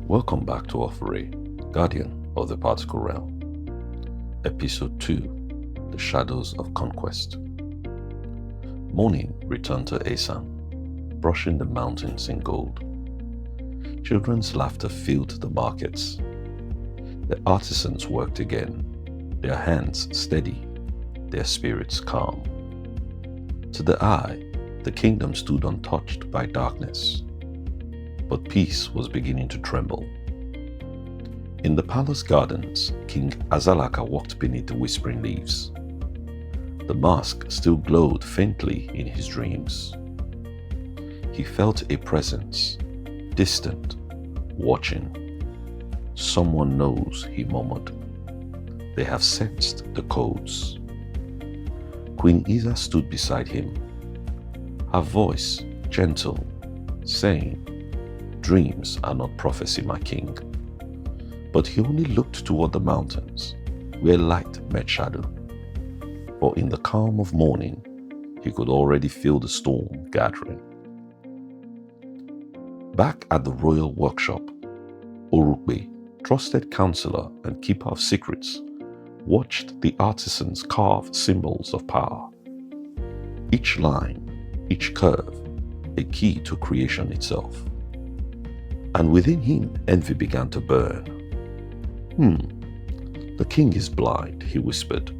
Welcome back to Ofure, Guardian of the Particle Realm. Episode 2, The Shadows of Conquest. Morning returned to Esan, brushing the mountains in gold. Children's laughter filled the markets. The artisans worked again, their hands steady, their spirits calm. To the eye, the kingdom stood untouched by darkness, but peace was beginning to tremble. In the palace gardens, King Azalaka walked beneath the whispering leaves. The mask still glowed faintly in his dreams. He felt a presence, distant, watching. "Someone knows," he murmured. "They have sensed the codes." Queen Isa stood beside him, her voice gentle, saying, "Dreams are not prophecy, my king." But he only looked toward the mountains, where light met shadow. For in the calm of morning, he could already feel the storm gathering. Back at the royal workshop, Orukbe, trusted counselor and keeper of secrets, watched the artisans carve symbols of power. Each line, each curve, a key to creation itself. And within him, envy began to burn. The king is blind," he whispered.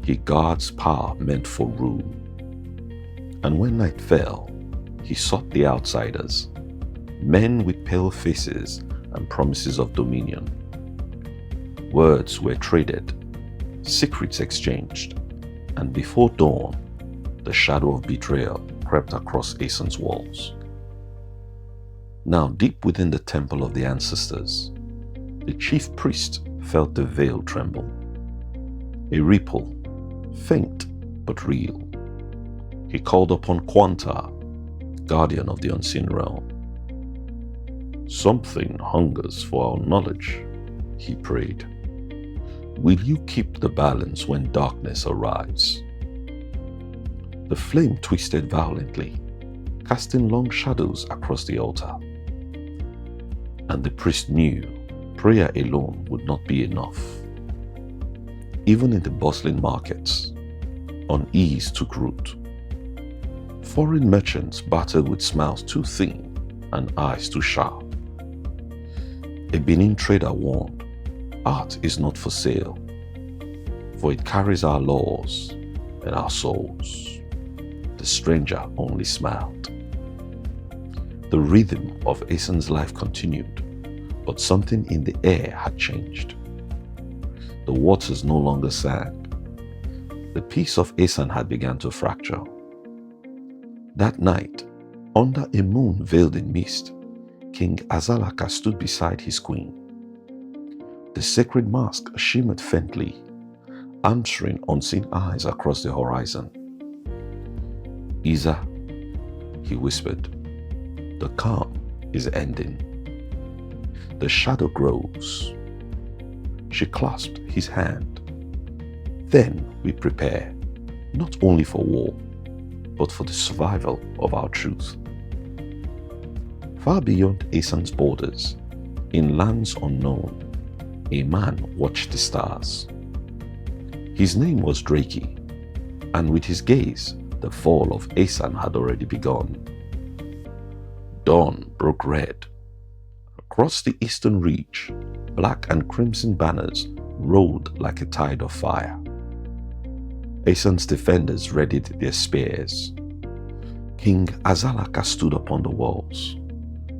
"He guards power meant for rule." And when night fell, he sought the outsiders, men with pale faces and promises of dominion. Words were traded, secrets exchanged, and before dawn, the shadow of betrayal crept across Esan's walls. Now, deep within the temple of the ancestors, the chief priest felt the veil tremble. A ripple, faint but real. He called upon Quanta, guardian of the unseen realm. "Something hungers for our knowledge," he prayed. "Will you keep the balance when darkness arrives?" The flame twisted violently, casting long shadows across the altar. And the priest knew prayer alone would not be enough. Even in the bustling markets, unease took root. Foreign merchants battered with smiles too thin and eyes too sharp. A Benin trader warned, "Art is not for sale, for it carries our laws and our souls." The stranger only smiled. The rhythm of Esan's life continued, but something in the air had changed. The waters no longer sang. The peace of Esan had begun to fracture. That night, under a moon veiled in mist, King Azalaka stood beside his queen. The sacred mask shimmered faintly, answering unseen eyes across the horizon. "Isa," he whispered, "the calm is ending. The shadow grows." She clasped his hand. "Then we prepare, not only for war, but for the survival of our truth." Far beyond Esan's borders, in lands unknown, a man watched the stars. His name was Draki, and with his gaze, the fall of Esan had already begun. Dawn broke red. Across the eastern reach, black and crimson banners rolled like a tide of fire. Esan's defenders readied their spears. King Azalaka stood upon the walls.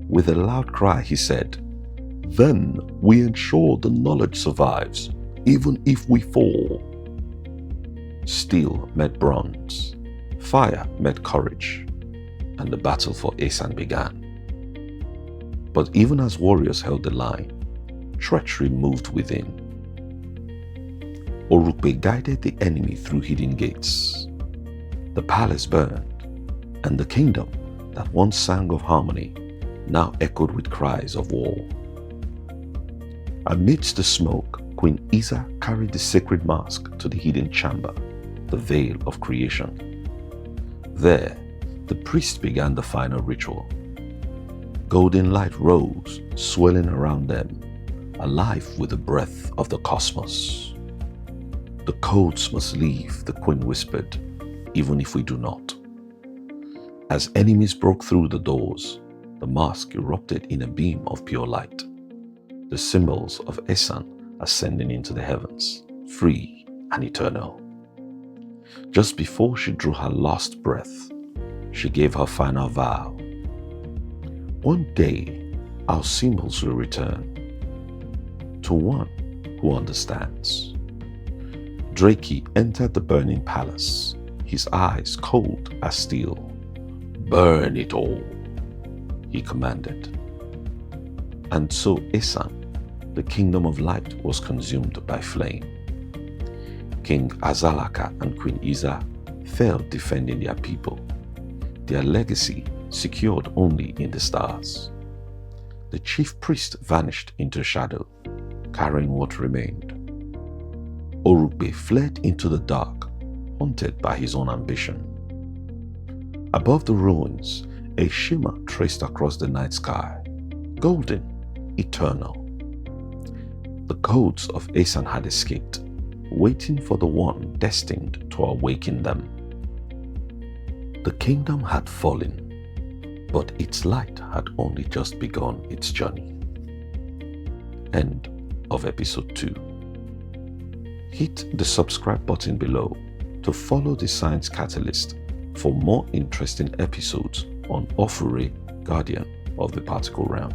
With a loud cry, he said, "Then we ensure the knowledge survives, even if we fall." Steel met bronze, fire met courage, and the battle for Esan began. But even as warriors held the line, treachery moved within. Orukbe guided the enemy through hidden gates. The palace burned, and the kingdom that once sang of harmony now echoed with cries of war. Amidst the smoke, Queen Isa carried the sacred mask to the hidden chamber, the veil of creation. There, the priest began the final ritual. golden light rose, swirling around them, alive with the breath of the cosmos. The codes must leave, the queen whispered, even if we do not. As enemies broke through the doors, the mask erupted in a beam of pure light, the symbols of Esan ascending into the heavens, free and eternal. Just before she drew her last breath, she gave her final vow. One day, our symbols will return to one who understands. Drake entered the burning palace, his eyes cold as steel. "Burn it all," he commanded. And so Esan, the kingdom of light, was consumed by flame. King Azalaka and Queen Isa fell defending their people, their legacy secured only in the stars. The chief priest vanished into shadow, carrying what remained. Orukbe fled into the dark, haunted by his own ambition. Above the ruins, a shimmer traced across the night sky, golden, eternal. The codes of Esan had escaped, waiting for the one destined to awaken them. The kingdom had fallen, but its light had only just begun its journey. End of episode 2. Hit the subscribe button below to follow the Science Catalyst for more interesting episodes on Ofure, Guardian of the Particle Realm.